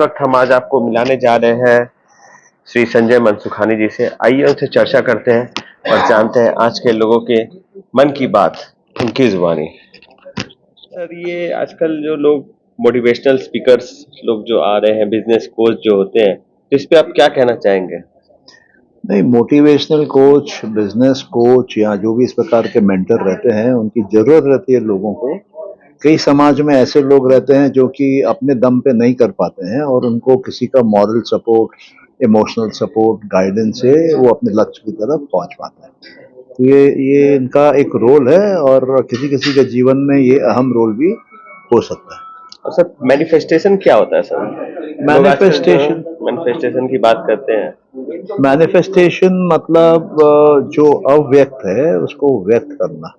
वक्त हम आज आपको मिलाने जा रहे हैं श्री संजय मनसुखानी जी से। आइए उनसे चर्चा करते हैं और जानते हैं आज के लोगों के मन की बात उनकी जुबानी। सर, ये आजकल जो लोग मोटिवेशनल स्पीकर्स लोग जो आ रहे हैं, बिजनेस कोच जो होते हैं, तो इस पे आप क्या कहना चाहेंगे? नहीं, मोटिवेशनल कोच, बिजनेस कोच या जो भी इस प्रकार के मेंटर रहते हैं उनकी जरूरत रहती है लोगों को। कई समाज में ऐसे लोग रहते हैं जो कि अपने दम पे नहीं कर पाते हैं और उनको किसी का moral support, emotional support, guidance से वो अपने लक्ष्य की तरफ पहुंच पाते हैं। तो ये इनका एक रोल है और किसी किसी के जीवन में ये अहम रोल भी हो सकता है। और सर, मैनिफेस्टेशन क्या होता है सर? लोग आजकल जो मैनिफेस्टेशन मैनिफेस्टेशन की बात करते हैं। मैनिफेस्टेशन मतलब जो अव्यक्त है उसको व्यक्त करना,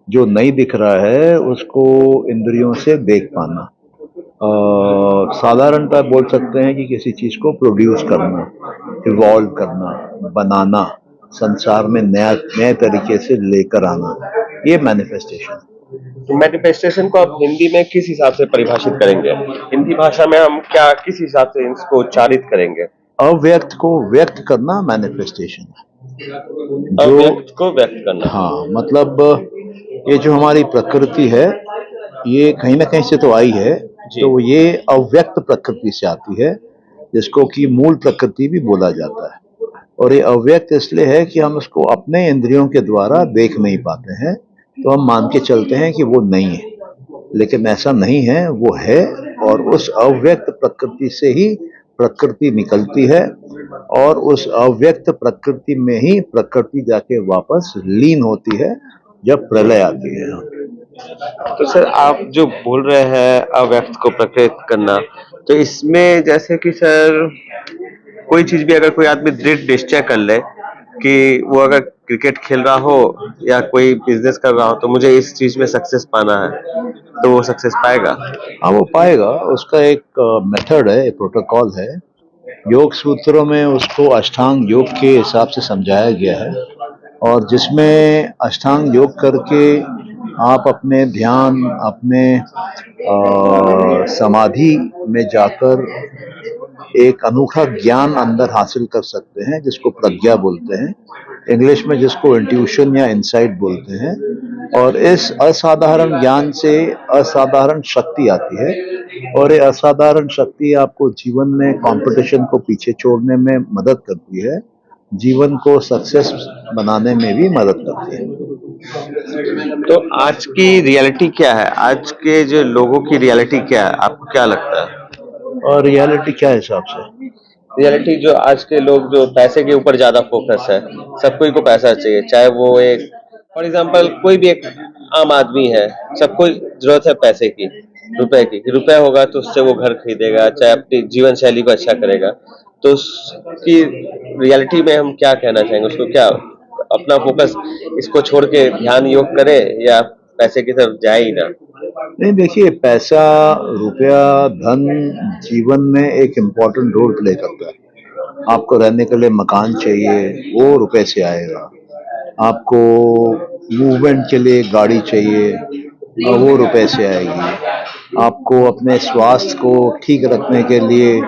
जो नहीं दिख रहा है उसको इंद्रियों से देख पाना। साधारणतः बोल सकते हैं कि किसी चीज को प्रोड्यूस करना, इवॉल्व करना, बनाना, संसार में नया नए तरीके से लेकर आना, ये मैनिफेस्टेशन। तो मैनिफेस्टेशन को आप हिंदी में किस हिसाब से परिभाषित करेंगे? हिंदी भाषा में हम क्या किस हिसाब से इसको उच्चारित करेंगे? अव्यक्त को व्यक्त करना मैनिफेस्टेशन है। जो अव्यक्त को व्यक्त करना। हाँ, मतलब ये जो हमारी प्रकृति है ये कहीं ना कहीं से तो आई है, जी। तो ये अव्यक्त प्रकृति से आती है जिसको कि मूल प्रकृति भी बोला जाता है। और ये अव्यक्त इसलिए है कि हम उसको अपने इंद्रियों के द्वारा देख नहीं पाते हैं, तो हम मान के चलते हैं कि वो नहीं है, लेकिन ऐसा नहीं है, वो है। और उस अव्यक्त प्रकृति से ही प्रकृति निकलती है और उस अव्यक्त प्रकृति में ही प्रकृति जाके वापस लीन होती है जब प्रलय आती है। तो सर, आप जो बोल रहे हैं अव्यक्त को प्रकट करना, तो इसमें जैसे कि सर कोई चीज भी अगर कोई आदमी दृढ़ निश्चय कर ले कि वो अगर क्रिकेट खेल रहा हो या कोई बिजनेस कर रहा हो तो मुझे इस चीज में सक्सेस पाना है, तो वो सक्सेस पाएगा। हाँ, वो पाएगा। उसका एक मेथड है, एक प्रोटोकॉल है। योग सूत्रों में उसको अष्टांग योग के हिसाब से समझाया गया है और जिसमें अष्टांग योग करके आप अपने ध्यान, अपने समाधि में जाकर एक अनूठा ज्ञान अंदर हासिल कर सकते हैं जिसको प्रज्ञा बोलते हैं, इंग्लिश में जिसको इंट्यूशन या इंसाइट बोलते हैं। और इस असाधारण ज्ञान से असाधारण शक्ति आती है और ये असाधारण शक्ति आपको जीवन में कंपटीशन को पीछे छोड़ने में मदद करती है, जीवन को सक्सेस बनाने में भी मदद करती है। तो आज की रियलिटी क्या है? आज के जो लोगों की रियलिटी क्या है, आपको क्या लगता है? और रियलिटी क्या हिसाब से? रियलिटी जो आज के लोग जो पैसे के ऊपर ज्यादा फोकस है, सब कोई को पैसा चाहिए, चाहे वो एक फॉर एग्जांपल कोई भी एक आम आदमी है, सबको जरूरत है पैसे की, रुपए की। रुपया होगा तो उससे वो घर खरीदेगा, चाहे अपनी जीवन शैली को अच्छा करेगा। तो उसकी रियलिटी में हम क्या कहना चाहेंगे? उसको क्या अपना फोकस इसको छोड़ के ध्यान योग करे या पैसे की तरफ जाए ही ना? नहीं, देखिए, पैसा, रुपया, धन जीवन में एक इम्पोर्टेंट रोल प्ले करता है। आपको रहने के लिए मकान चाहिए, वो रुपए से आएगा। आपको मूवमेंट के लिए गाड़ी चाहिए, वो रुपए से आएगी। आपको अपने स्वास्थ्य को ठीक रखने के लिए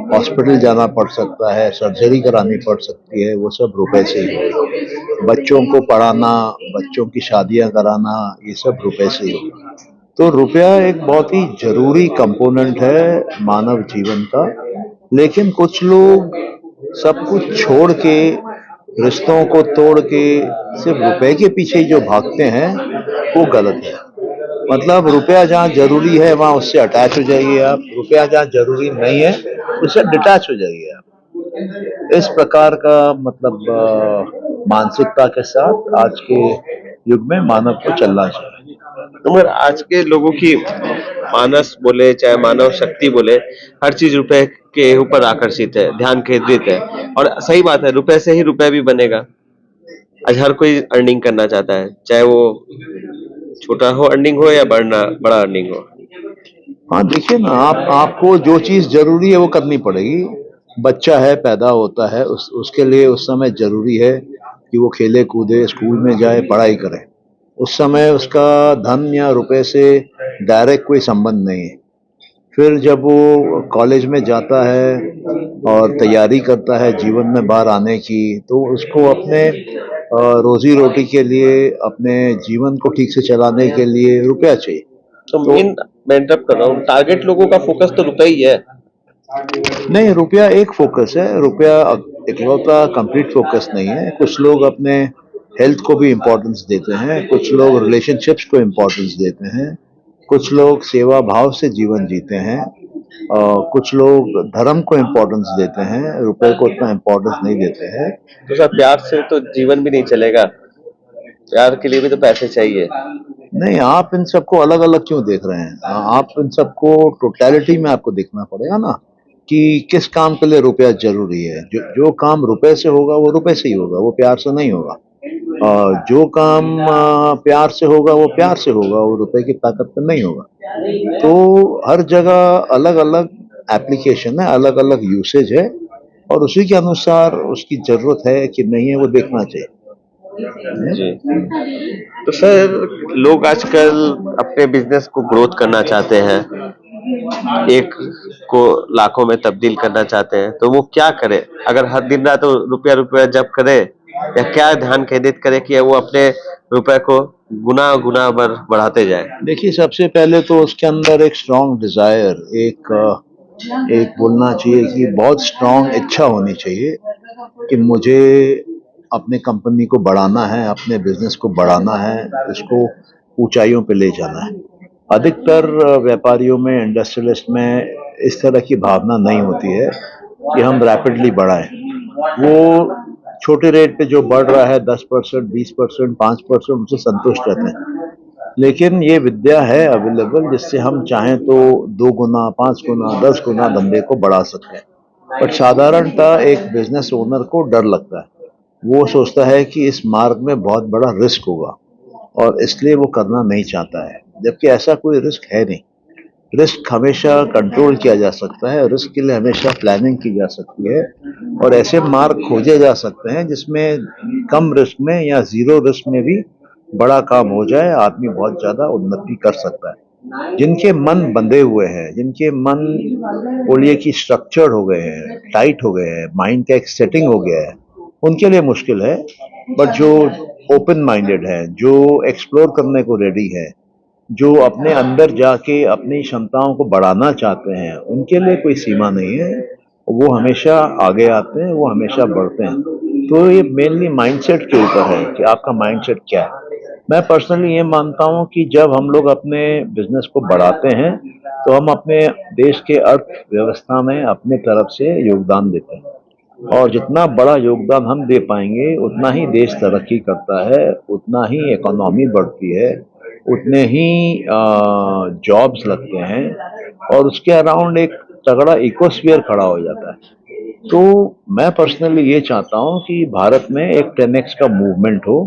हॉस्पिटल जाना पड़ सकता है, सर्जरी करानी पड़ सकती है, वो सब रुपए से ही होगा। बच्चों को पढ़ाना, बच्चों की शादियां कराना, ये सब रुपए से ही होगा। तो रुपया एक बहुत ही जरूरी कंपोनेंट है मानव जीवन का। लेकिन कुछ लोग सब कुछ छोड़ के, रिश्तों को तोड़ के सिर्फ रुपए के पीछे ही जो भागते हैं वो गलत है। मतलब रुपया जहाँ जरूरी है वहां उससे अटैच हो जाइए आप, रुपया जहाँ जरूरी नहीं है उससे डिटैच हो जाइए आप। इस प्रकार का मतलब मानसिकता के साथ आज के युग में मानव को चलना चाहिए। तो मगर आज के लोगों की मानस बोले चाहे मानव शक्ति बोले, हर चीज रुपए के ऊपर आकर्षित है, ध्यान केंद्रित है। और सही बात है, रुपए से ही रुपए भी बनेगा। आज हर कोई अर्निंग करना चाहता है, चाहे वो छोटा हो अर्निंग हो या बड़ा अर्निंग हो। हाँ, देखिए ना, आपको जो चीज जरूरी है वो करनी पड़ेगी। बच्चा है, पैदा होता है, उसके लिए उस समय जरूरी है कि वो खेले कूदे, स्कूल में जाए, पढ़ाई करे। उस समय उसका धन या रुपए से डायरेक्ट कोई संबंध नहीं है। फिर जब वो कॉलेज में जाता है और तैयारी करता है जीवन में बाहर आने की, तो उसको अपने रोजी रोटी के लिए, अपने जीवन को ठीक से चलाने के लिए रुपया चाहिए। तो तो मेन, मैं इंटरप्ट कर रहा हूँ, टारगेट लोगों का फोकस तो रुपए ही है। नहीं, रुपया एक फोकस है, रुपया इकलौता कंप्लीट फोकस नहीं है। कुछ लोग अपने हेल्थ को भी इम्पोर्टेंस देते हैं, कुछ लोग रिलेशनशिप्स को इम्पोर्टेंस देते हैं, कुछ लोग सेवा भाव से जीवन जीते हैं, कुछ लोग धर्म को इम्पोर्टेंस देते हैं, रुपए को उतना इम्पोर्टेंस नहीं देते हैं। तो सर प्यार से तो जीवन भी नहीं चलेगा, प्यार के लिए भी तो पैसे चाहिए। नहीं, आप इन सबको अलग अलग क्यों देख रहे हैं? आप इन सबको टोटलिटी में आपको देखना पड़ेगा ना, कि किस काम के लिए रुपया जरूरी है। जो जो काम रुपए से होगा वो रुपए से ही होगा, वो प्यार से नहीं होगा। जो काम प्यार से होगा वो प्यार से होगा, वो रुपए की ताकत पे नहीं होगा। तो हर जगह अलग अलग एप्लीकेशन है, अलग अलग यूसेज है, और उसी के अनुसार उसकी जरूरत है कि नहीं है वो देखना चाहिए। जी। तो सर लोग आजकल अपने बिजनेस को ग्रोथ करना चाहते हैं, एक को लाखों में तब्दील करना चाहते हैं, तो वो क्या करे? अगर हर दिन रात वो रुपया रुपया जब करे, या क्या ध्यान केंद्रित करे कि वो अपने रुपए को गुना गुना बढ़ाते जाए? देखिए, सबसे पहले तो उसके अंदर एक स्ट्रांग डिजायर, एक बोलना चाहिए कि बहुत स्ट्रांग इच्छा होनी चाहिए कि मुझे अपने कंपनी को बढ़ाना है, अपने बिजनेस को बढ़ाना है, इसको ऊंचाइयों पे ले जाना है। अधिकतर व्यापारियों में, इंडस्ट्रियलिस्ट में इस तरह की भावना नहीं होती है कि हम रैपिडली बढ़ाएं। वो छोटे रेट पे जो बढ़ रहा है 10%, 20%, 5%, उससे संतुष्ट रहते हैं। लेकिन ये विद्या है अवेलेबल, जिससे हम चाहें तो 2 गुना, 5 गुना, 10 गुना धंधे को बढ़ा सकते हैं। बट साधारणतः एक बिजनेस ओनर को डर लगता है। वो सोचता है कि इस मार्ग में बहुत बड़ा रिस्क होगा, और इसलिए वो करना नहीं चाहता है, जबकि ऐसा कोई रिस्क है नहीं। रिस्क हमेशा कंट्रोल किया जा सकता है, रिस्क के लिए हमेशा प्लानिंग की जा सकती है, और ऐसे मार्ग खोजे जा सकते हैं जिसमें कम रिस्क में या जीरो रिस्क में भी बड़ा काम हो जाए, आदमी बहुत ज्यादा उन्नति कर सकता है। जिनके मन बंधे हुए हैं, जिनके मन बोलिए कि स्ट्रक्चर्ड हो गए हैं, टाइट हो गए हैं, माइंड का एक सेटिंग हो गया है, उनके लिए मुश्किल है। बट जो ओपन माइंडेड है, जो एक्सप्लोर करने को रेडी है, जो अपने अंदर जाके अपनी क्षमताओं को बढ़ाना चाहते हैं, उनके लिए कोई सीमा नहीं है। वो हमेशा आगे आते हैं, वो हमेशा बढ़ते हैं। तो ये मेनली माइंडसेट के ऊपर है कि आपका माइंडसेट क्या है। मैं पर्सनली ये मानता हूँ कि जब हम लोग अपने बिजनेस को बढ़ाते हैं, तो हम अपने देश के अर्थव्यवस्था में अपने तरफ से योगदान देते हैं, और जितना बड़ा योगदान हम दे पाएंगे उतना ही देश तरक्की करता है, उतना ही इकोनॉमी बढ़ती है, उतने ही जॉब्स लगते हैं, और उसके अराउंड एक तगड़ा इकोस्फीयर खड़ा हो जाता है। तो मैं पर्सनली ये चाहता हूँ कि भारत में एक 10x का मूवमेंट हो।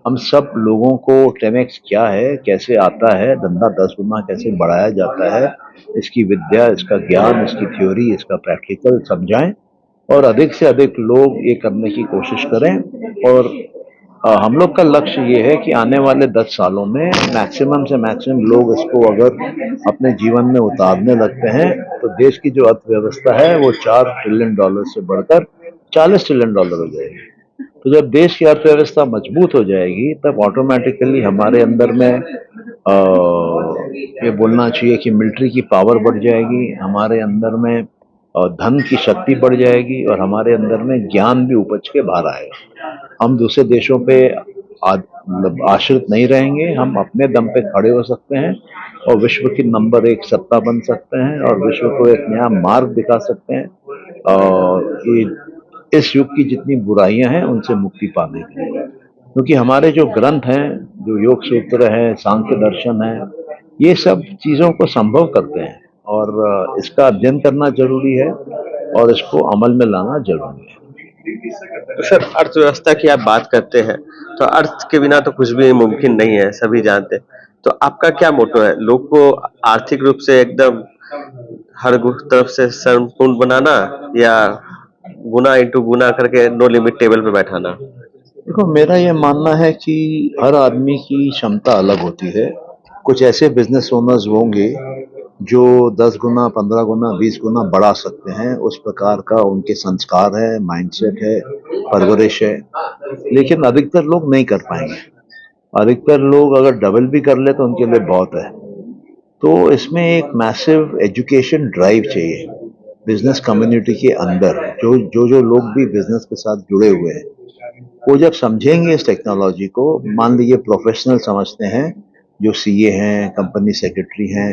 हम सब लोगों को 10x क्या है, कैसे आता है, धंधा 10 गुना कैसे बढ़ाया जाता है, इसकी विद्या, इसका ज्ञान, इसकी थ्योरी, इसका प्रैक्टिकल समझाएं, और अधिक से अधिक लोग ये करने की कोशिश करें। और हम लोग का लक्ष्य ये है कि आने वाले 10 सालों में मैक्सिमम से मैक्सिमम लोग इसको अगर अपने जीवन में उतारने लगते हैं, तो देश की जो अर्थव्यवस्था है वो $4 ट्रिलियन से बढ़कर $40 ट्रिलियन हो जाएगी। तो जब देश की अर्थव्यवस्था मजबूत हो जाएगी, तब ऑटोमेटिकली हमारे अंदर में ये बोलना चाहिए कि मिलिट्री की पावर बढ़ जाएगी, हमारे अंदर में धन की शक्ति बढ़ जाएगी, और हमारे अंदर में ज्ञान भी उपज के बाहर आएगा। हम दूसरे देशों पे मतलब आश्रित नहीं रहेंगे, हम अपने दम पे खड़े हो सकते हैं, और विश्व की नंबर 1 सत्ता बन सकते हैं, और विश्व को एक नया मार्ग दिखा सकते हैं, और ये इस युग की जितनी बुराइयां हैं उनसे मुक्ति पाने के लिए। क्योंकि हमारे जो ग्रंथ हैं, जो योग सूत्र है, सांख्य दर्शन है, ये सब चीजों को संभव करते हैं, और इसका अध्ययन करना जरूरी है, और इसको अमल में लाना जरूरी है। तो सर अर्थव्यवस्था की आप बात करते हैं, तो अर्थ के बिना तो कुछ भी मुमकिन नहीं है, सभी जानते हैं। तो आपका क्या मोटो है, लोग को आर्थिक रूप से एकदम हर तरफ से संपूर्ण बनाना, या गुना इंटू गुना करके नो लिमिट टेबल पे बैठाना? देखो, मेरा ये मानना है कि हर आदमी की क्षमता अलग होती है। कुछ ऐसे बिजनेस ओनर्स होंगे जो 10 गुना, 15 गुना, 20 गुना बढ़ा सकते हैं, उस प्रकार का उनके संस्कार है, माइंडसेट है, परवरिश है। लेकिन अधिकतर लोग नहीं कर पाएंगे। अधिकतर लोग अगर डबल भी कर ले तो उनके लिए बहुत है। तो इसमें एक मैसिव एजुकेशन ड्राइव चाहिए बिजनेस कम्युनिटी के अंदर। जो लोग भी बिजनेस के साथ जुड़े हुए हैं, वो जब समझेंगे इस टेक्नोलॉजी को, मान लीजिए प्रोफेशनल समझते हैं, जो सीए हैं, कंपनी सेक्रेटरी हैं,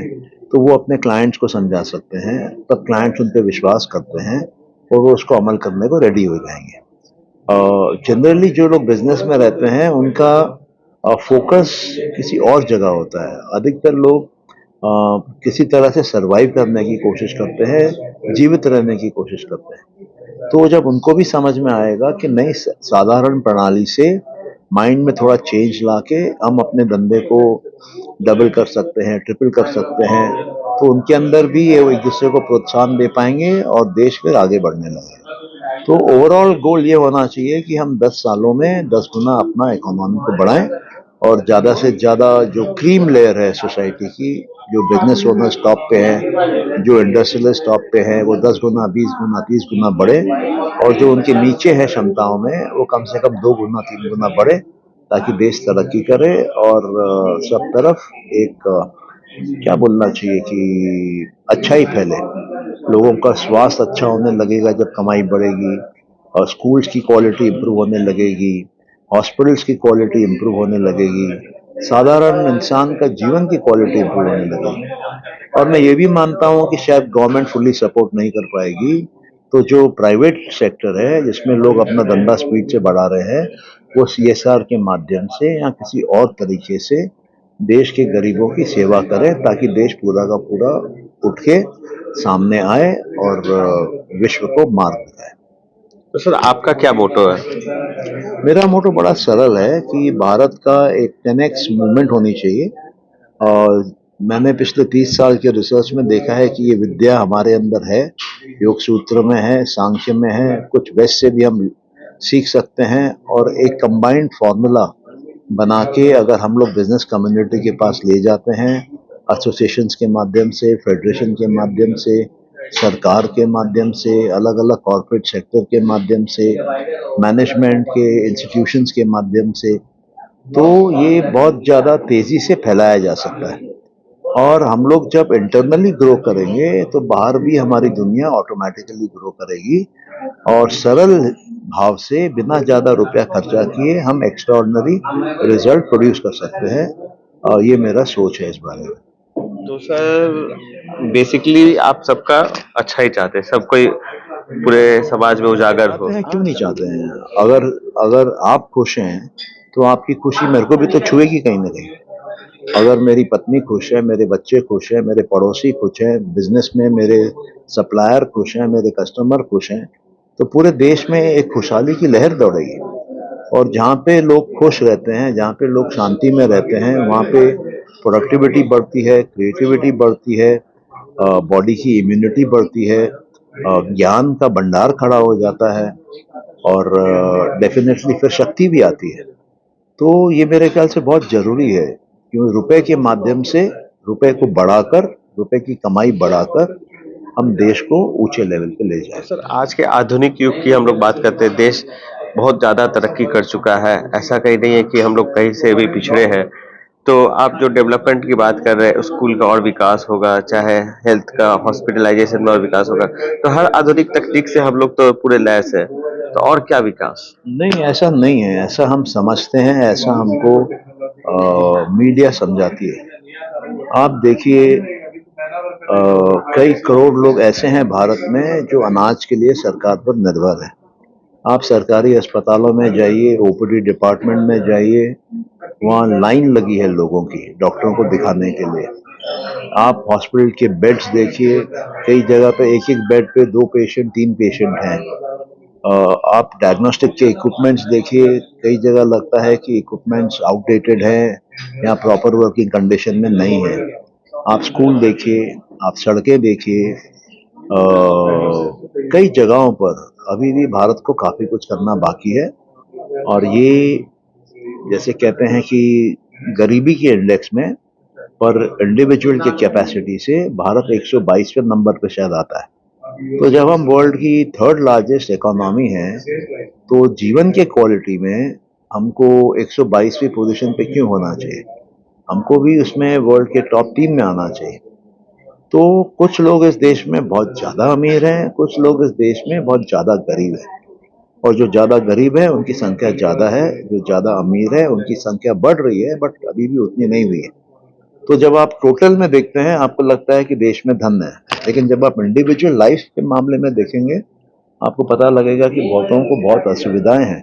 तो वो अपने क्लाइंट्स को समझा सकते हैं, तब क्लाइंट्स उन पर विश्वास करते हैं और वो उसको अमल करने को रेडी हो जाएंगे। जनरली जो लोग बिजनेस में रहते हैं उनका फोकस किसी और जगह होता है। अधिकतर लोग किसी तरह से सरवाइव करने की कोशिश करते हैं, जीवित रहने की कोशिश करते हैं। तो जब उनको भी समझ में आएगा कि नई साधारण प्रणाली से माइंड में थोड़ा चेंज लाके हम अपने धंधे को डबल कर सकते हैं, ट्रिपल कर सकते हैं, तो उनके अंदर भी ये एक दूसरे को प्रोत्साहन दे पाएंगे और देश फिर आगे बढ़ने लगेगा। तो ओवरऑल गोल ये होना चाहिए कि हम 10 सालों में 10 गुना अपना इकोनॉमी को बढ़ाएं और ज़्यादा से ज़्यादा जो क्रीम लेयर है सोसाइटी की, जो बिजनेस ओनर्स टॉप पे हैं, जो इंडस्ट्रियलिस्ट टॉप पे हैं, वो 10 गुना, 20 गुना, 30 गुना बढ़े, और जो उनके नीचे है क्षमताओं में, वो कम से कम 2 गुना, 3 गुना बढ़े, ताकि देश तरक्की करे और सब तरफ एक क्या बोलना चाहिए कि अच्छा ही फैले। लोगों का स्वास्थ्य अच्छा होने लगेगा जब कमाई बढ़ेगी, और स्कूल्स की क्वालिटी इंप्रूव होने लगेगी, हॉस्पिटल्स की क्वालिटी इंप्रूव होने लगेगी, साधारण इंसान का जीवन की क्वालिटी इंप्रूव होने लगेगी। और मैं ये भी मानता हूँ कि शायद गवर्नमेंट फुल्ली सपोर्ट नहीं कर पाएगी, तो जो प्राइवेट सेक्टर है जिसमें लोग अपना धंधा स्पीड से बढ़ा रहे हैं, वो सीएसआर के माध्यम से या किसी और तरीके से देश के गरीबों की सेवा करें, ताकि देश पूरा का पूरा उठ के सामने आए और विश्व को मार्ग दिखाए। तो सर आपका क्या मोटो है? मेरा मोटो बड़ा सरल है कि भारत का एक 10x मूवमेंट होनी चाहिए। और मैंने पिछले 30 साल के रिसर्च में देखा है कि ये विद्या हमारे अंदर है, योग सूत्र में है, सांख्य में है, कुछ वेस्ट से भी हम सीख सकते हैं, और एक कंबाइंड फॉर्मूला बना के अगर हम लोग बिजनेस कम्युनिटी के पास ले जाते हैं, एसोसिएशंस के माध्यम से, फेडरेशन के माध्यम से, सरकार के माध्यम से, अलग अलग कॉरपोरेट सेक्टर के माध्यम से, मैनेजमेंट के इंस्टीट्यूशंस के माध्यम से, तो ये बहुत ज़्यादा तेज़ी से फैलाया जा सकता है। और हम लोग जब इंटरनली ग्रो करेंगे तो बाहर भी हमारी दुनिया ऑटोमेटिकली ग्रो करेगी, और सरल भाव से बिना ज़्यादा रुपया खर्चा किए हम एक्स्ट्राऑर्डिनरी रिजल्ट प्रोड्यूस कर सकते हैं। और ये मेरा सोच है इस बारे में। तो सर बेसिकली आप सबका अच्छा ही चाहते हैं, सब कोई पूरे समाज में उजागर हो। चाहते हैं, क्यों नहीं चाहते हैं? अगर अगर आप खुश हैं तो आपकी खुशी मेरे को भी तो छुएगी कहीं ना कहीं। अगर मेरी पत्नी खुश है, मेरे बच्चे खुश हैं, मेरे पड़ोसी खुश हैं, बिजनेस में मेरे सप्लायर खुश हैं, मेरे कस्टमर खुश हैं, तो पूरे देश में एक खुशहाली की लहर दौड़ेगी। और जहाँ पे लोग खुश रहते हैं, जहाँ पे लोग शांति में रहते हैं, वहाँ पे प्रोडक्टिविटी बढ़ती है, क्रिएटिविटी बढ़ती है, बॉडी की इम्यूनिटी बढ़ती है, ज्ञान का भंडार खड़ा हो जाता है, और डेफिनेटली फिर शक्ति भी आती है। तो ये मेरे ख्याल से बहुत जरूरी है, क्योंकि रुपए के माध्यम से, रुपए को बढ़ाकर, रुपए की कमाई बढ़ाकर हम देश को ऊंचे लेवल पे ले तो जाएं। सर आज के आधुनिक युग की हम लोग बात करते हैं, देश बहुत ज़्यादा तरक्की कर चुका है, ऐसा कहीं नहीं है कि हम लोग कहीं से भी पिछड़े हैं। तो आप जो डेवलपमेंट की बात कर रहे हैं, स्कूल का और विकास होगा, चाहे हेल्थ का, हॉस्पिटलाइजेशन में और विकास होगा, तो हर आधुनिक तकनीक से हम लोग तो पूरे लैस है, तो और क्या विकास? नहीं, ऐसा नहीं है, ऐसा हम समझते हैं, ऐसा हमको मीडिया समझाती है। आप देखिए, कई करोड़ लोग ऐसे हैं भारत में जो अनाज के लिए सरकार पर निर्भर है। आप सरकारी अस्पतालों में जाइए, ओपीडी डिपार्टमेंट में जाइए, वहाँ लाइन लगी है लोगों की डॉक्टरों को दिखाने के लिए। आप हॉस्पिटल के बेड्स देखिए, कई जगह पे एक एक बेड पे 2 पेशेंट, 3 पेशेंट हैं। आप डायग्नोस्टिक के इक्विपमेंट्स देखिए, कई जगह लगता है कि इक्विपमेंट्स आउटडेटेड हैं या प्रॉपर वर्किंग कंडीशन में नहीं है। आप स्कूल देखिए, आप सड़कें देखिए, कई जगहों पर अभी भी भारत को काफी कुछ करना बाकी है। और ये जैसे कहते हैं कि गरीबी के इंडेक्स में पर इंडिविजुअल की कैपेसिटी से भारत 122वें नंबर पे शायद आता है। तो जब हम वर्ल्ड की थर्ड लार्जेस्ट इकोनॉमी है, तो जीवन के क्वालिटी में हमको 122वीं पोजीशन पे क्यों होना चाहिए? हमको भी उसमें वर्ल्ड के टॉप 3 में आना चाहिए। तो कुछ लोग इस देश में बहुत ज़्यादा अमीर हैं, कुछ लोग इस देश में बहुत ज़्यादा गरीब हैं। और जो ज़्यादा गरीब है उनकी संख्या ज़्यादा है, जो ज़्यादा अमीर है उनकी संख्या बढ़ रही है, बट अभी भी उतनी नहीं हुई है। तो जब आप टोटल में देखते हैं आपको लगता है कि देश में धन है, लेकिन जब आप इंडिविजुअल लाइफ के मामले में देखेंगे आपको पता लगेगा कि बहुतों को बहुत असुविधाएं हैं।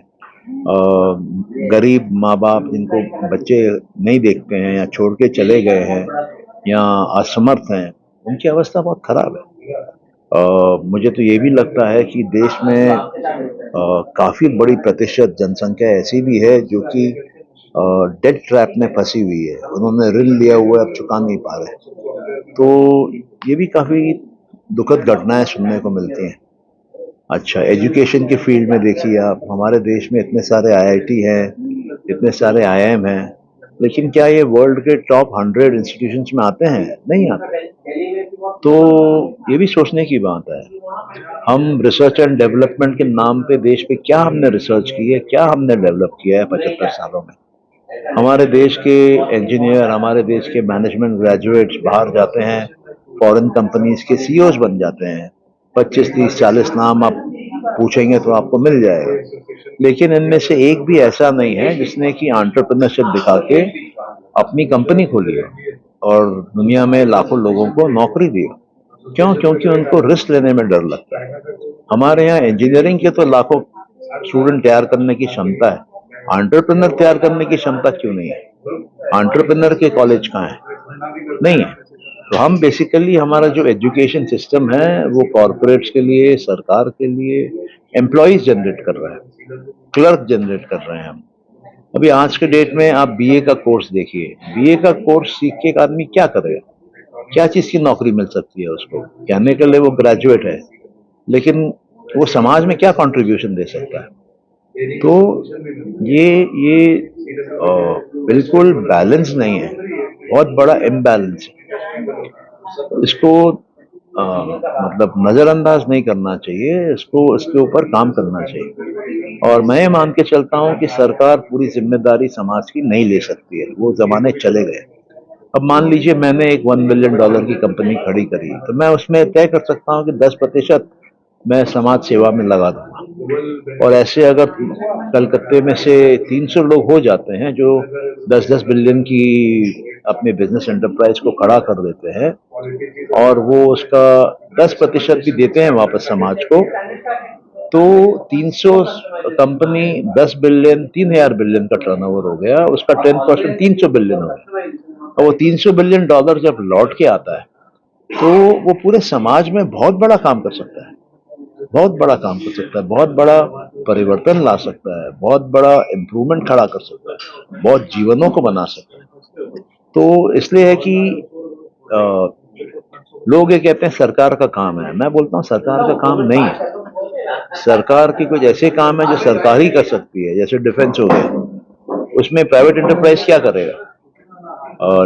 गरीब माँ बाप जिनको बच्चे नहीं देखते हैं या छोड़ के चले गए हैं या असमर्थ हैं, उनकी अवस्था बहुत खराब है। मुझे तो ये भी लगता है कि देश में काफ़ी बड़ी प्रतिशत जनसंख्या ऐसी भी है जो कि डेट ट्रैप में फंसी हुई है, उन्होंने ऋण लिया हुआ है, अब चुका नहीं पा रहे। तो ये भी काफ़ी दुखद घटनाएं सुनने को मिलती हैं। अच्छा, एजुकेशन के फील्ड में देखिए आप, हमारे देश में इतने सारे आईआईटी हैं, इतने सारे आईआईएम हैं, लेकिन क्या ये वर्ल्ड के टॉप 100 इंस्टीट्यूशंस में आते हैं? नहीं आते। तो ये भी सोचने की बात है। हम रिसर्च एंड डेवलपमेंट के नाम पे देश पे क्या हमने रिसर्च की है, क्या हमने डेवलप किया है 75 सालों में? हमारे देश के इंजीनियर, हमारे देश के मैनेजमेंट ग्रेजुएट्स बाहर जाते हैं, फॉरेन कंपनीज के सीईओज बन जाते हैं। 25, 30, 40 नाम आप पूछेंगे तो आपको मिल जाएगा, लेकिन इनमें से एक भी ऐसा नहीं है जिसने कि एंटरप्रेन्योरशिप दिखा के अपनी कंपनी खोली हो और दुनिया में लाखों लोगों को नौकरी दी हो। क्यों? क्योंकि उनको रिस्क लेने में डर लगता है। हमारे यहाँ इंजीनियरिंग के तो लाखों स्टूडेंट तैयार करने की क्षमता है, एंटरप्रेन्योर तैयार करने की क्षमता क्यों नहीं है? एंटरप्रेन्योर के कॉलेज कहाँ है? नहीं है। तो हम बेसिकली हमारा जो एजुकेशन सिस्टम है वो कॉरपोरेट्स के लिए, सरकार के लिए एम्प्लॉयज जनरेट कर रहा है, क्लर्क जनरेट कर रहे हैं हम। अभी आज के डेट में आप बीए का कोर्स देखिए, बीए का कोर्स सीख के एक आदमी क्या करेगा? क्या चीज की नौकरी मिल सकती है उसको? कहने के लिए वो ग्रेजुएट है, लेकिन वो समाज में क्या कंट्रीब्यूशन दे सकता है? तो ये बिल्कुल बैलेंस नहीं है, बहुत बड़ा इम्बैलेंस है। इसको मतलब नजरअंदाज नहीं करना चाहिए, इसको इसके ऊपर काम करना चाहिए। और मैं ये मान के चलता हूँ कि सरकार पूरी जिम्मेदारी समाज की नहीं ले सकती है, वो जमाने चले गए। अब मान लीजिए मैंने एक $1 बिलियन की कंपनी खड़ी करी, तो मैं उसमें तय कर सकता हूँ कि 10% मैं समाज सेवा में लगा दूंगा। और ऐसे अगर कलकत्ते में से 300 लोग हो जाते हैं जो 10-10 बिलियन की अपने बिजनेस एंटरप्राइज को खड़ा कर देते हैं और वो उसका 10% भी देते हैं वापस समाज को, तो 300 कंपनी 10 बिलियन, 3000 बिलियन का टर्नओवर हो गया, उसका 10% 300 बिलियन हो गया। और वो $300 बिलियन जब लौट के आता है तो वो पूरे समाज में बहुत बड़ा काम कर सकता है, बहुत बड़ा काम कर सकता है, बहुत बड़ा परिवर्तन ला सकता है, बहुत बड़ा इम्प्रूवमेंट खड़ा कर सकता है, बहुत जीवनों को बना सकता है। तो इसलिए है कि अ, लोग ये कहते हैं सरकार का काम है, मैं बोलता हूँ सरकार का काम नहीं है। सरकार की कुछ ऐसे काम है जो सरकार ही कर सकती है, जैसे डिफेंस हो गया, उसमें प्राइवेट एंटरप्राइज क्या करेगा?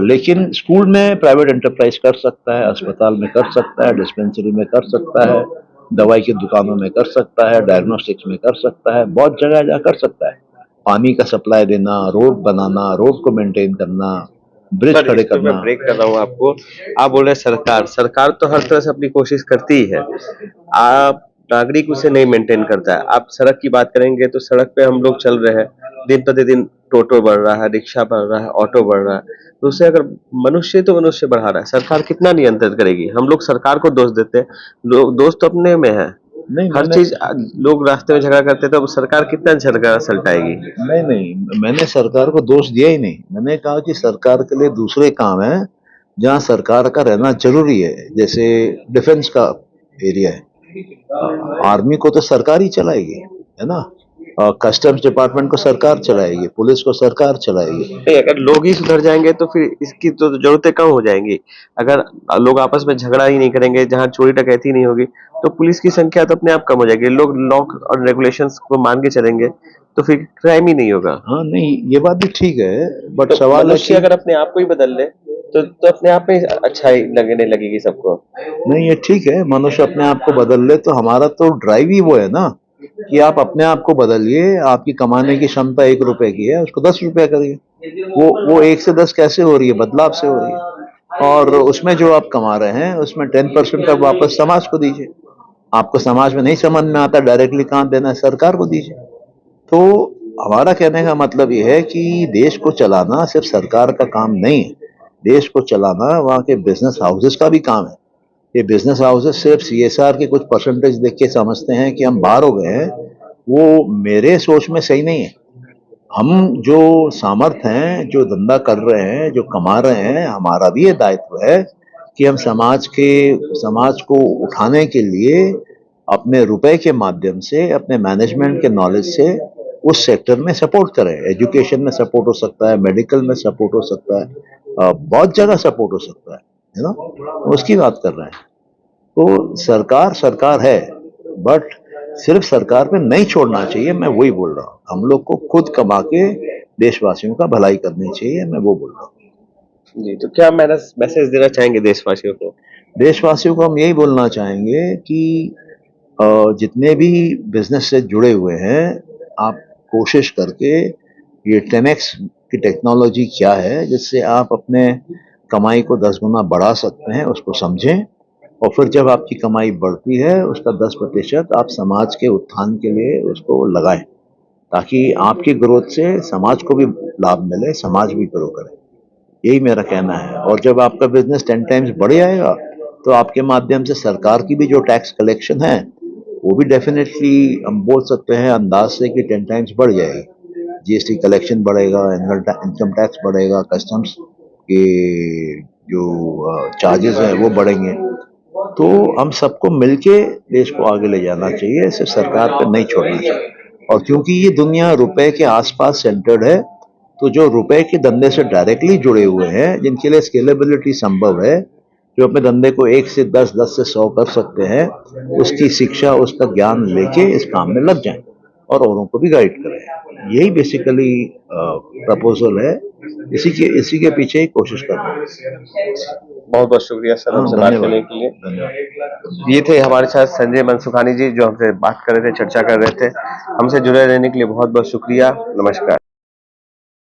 लेकिन स्कूल में प्राइवेट एंटरप्राइज कर सकता है, अस्पताल में कर सकता है, डिस्पेंसरी में कर सकता है, दवाई की दुकानों में कर सकता है, डायग्नोस्टिक्स में कर सकता है, बहुत जगह जा कर सकता है। पानी का सप्लाई देना, रोड बनाना, रोड को मेंटेन करना, ब्रिज पर खड़े इस पे मैं करना। ब्रेक कर रहा हूँ आपको। आप बोल रहे हैं सरकार, सरकार तो हर तरह से अपनी कोशिश करती ही है। आप नागरिक उसे नहीं मेंटेन करता है। आप सड़क की बात करेंगे तो सड़क पे हम लोग चल रहे हैं, दिन प्रतिदिन टोटो बढ़ रहा है, रिक्शा बढ़ रहा है, ऑटो बढ़ रहा है। तो उससे अगर मनुष्य तो मनुष्य बढ़ा रहा है, सरकार कितना नियंत्रित करेगी? हम लोग सरकार को दोष देते हैं, लोग दोष तो अपने में है। नहीं हर मैंने चीज लोग रास्ते में झगड़ा करते हैं, तो अब सरकार कितना झगड़ा सलटाएगी? नहीं, मैंने सरकार को दोष दिया ही नहीं। मैंने कहा कि सरकार के लिए दूसरे काम है जहाँ सरकार का रहना जरूरी है, जैसे डिफेंस का एरिया है। आर्मी को तो सरकार ही चलाएगी, है ना? कस्टम्स डिपार्टमेंट को सरकार चलाएगी, पुलिस को सरकार चलाएगी। नहीं, अगर लोग ही सुधर जाएंगे तो फिर इसकी तो जरूरतें कम हो जाएंगी। अगर लोग आपस में झगड़ा ही नहीं करेंगे, जहां चोरी डकैती नहीं होगी, तो पुलिस की संख्या तो अपने आप कम हो जाएगी। लोग लॉ और रेगुलेशंस को मान के चलेंगे तो फिर क्राइम ही नहीं होगा। हाँ नहीं, ये बात भी ठीक है, बट तो सवाल है मनुष्य कि अगर अपने आप को ही बदल ले तो अपने आप में अच्छाई लगने लगेगी सबको। नहीं, ये ठीक है, मनुष्य अपने आप को बदल ले, तो हमारा तो ड्राइव ही वो है ना कि आप अपने आप को बदलिए। आपकी कमाने की क्षमता 1 रुपए की है, उसको 10 रुपया करिए। वो 1 से 10 कैसे हो रही है? बदलाव से हो रही है। और उसमें जो आप कमा रहे हैं उसमें 10% का वापस समाज को दीजिए। आपको समाज में नहीं समझ में आता, डायरेक्टली कहाँ देना है, सरकार को दीजिए। तो हमारा कहने का मतलब ये है कि देश को चलाना सिर्फ सरकार का काम नहीं है। देश को चलाना वहाँ के बिजनेस हाउसेस का भी काम है। ये बिजनेस हाउसेस सिर्फ सीएसआर के कुछ परसेंटेज देख के समझते हैं कि हम बाहर हो गए हैं, वो मेरे सोच में सही नहीं है। हम जो सामर्थ हैं, जो धंधा कर रहे हैं, जो कमा रहे हैं, हमारा भी ये दायित्व है कि हम समाज को उठाने के लिए अपने रुपए के माध्यम से, अपने मैनेजमेंट के नॉलेज से उस सेक्टर में सपोर्ट करें। एजुकेशन में सपोर्ट हो सकता है, मेडिकल में सपोर्ट हो सकता है, बहुत जगह सपोर्ट हो सकता है ना। उसकी बात कर रहे हैं। तो सरकार सरकार है, बट सिर्फ सरकार पे नहीं छोड़ना चाहिए, मैं वही बोल रहा हूँ। हम लोग को खुद कमा के देशवासियों का भलाई करनी चाहिए, मैं वो बोल रहा हूँ। जी, तो क्या मैसेज देना चाहेंगे देशवासियों को? देशवासियों को हम यही बोलना चाहेंगे कि जितने भी बिजनेस से जुड़े हुए हैं, आप कोशिश करके ये 10x की टेक्नोलॉजी क्या है जिससे आप अपने कमाई को 10 गुना बढ़ा सकते हैं, उसको समझें। और फिर जब आपकी कमाई बढ़ती है उसका 10% आप समाज के उत्थान के लिए उसको लगाएं, ताकि आपकी ग्रोथ से समाज को भी लाभ मिले, समाज भी ग्रो करे। यही मेरा कहना है। और जब आपका बिजनेस 10 टाइम्स बढ़ जाएगा तो आपके माध्यम से सरकार की भी जो टैक्स कलेक्शन है वो भी डेफिनेटली हम बोल सकते हैं अंदाज से कि 10 टाइम्स बढ़ जाएगी। जीएसटी कलेक्शन बढ़ेगा, इनकम टैक्स बढ़ेगा, कस्टम्स के जो चार्जेस हैं वो बढ़ेंगे। तो हम सबको मिलके देश को आगे ले जाना चाहिए, सिर्फ सरकार पर नहीं छोड़ना चाहिए। और क्योंकि ये दुनिया रुपए के आसपास सेंटर्ड है, तो जो रुपए के धंधे से डायरेक्टली जुड़े हुए हैं, जिनके लिए स्केलेबिलिटी संभव है, जो अपने धंधे को 1 से 10, 10 से 100 कर सकते हैं, उसकी शिक्षा, उसका ज्ञान लेके इस काम में लग जाएं और औरों को भी गाइड करें। यही बेसिकली प्रपोजल है। इसी के पीछे ही कोशिश कर रहे हैं। बहुत बहुत शुक्रिया सर हाँ, हमसे बात धन्यवाद। करने के लिए। धन्यवाद। ये थे हमारे साथ संजय मनसुखानी जी, जो हमसे बात कर रहे थे, चर्चा कर रहे थे। हमसे जुड़े रहने के लिए बहुत बहुत शुक्रिया। नमस्कार।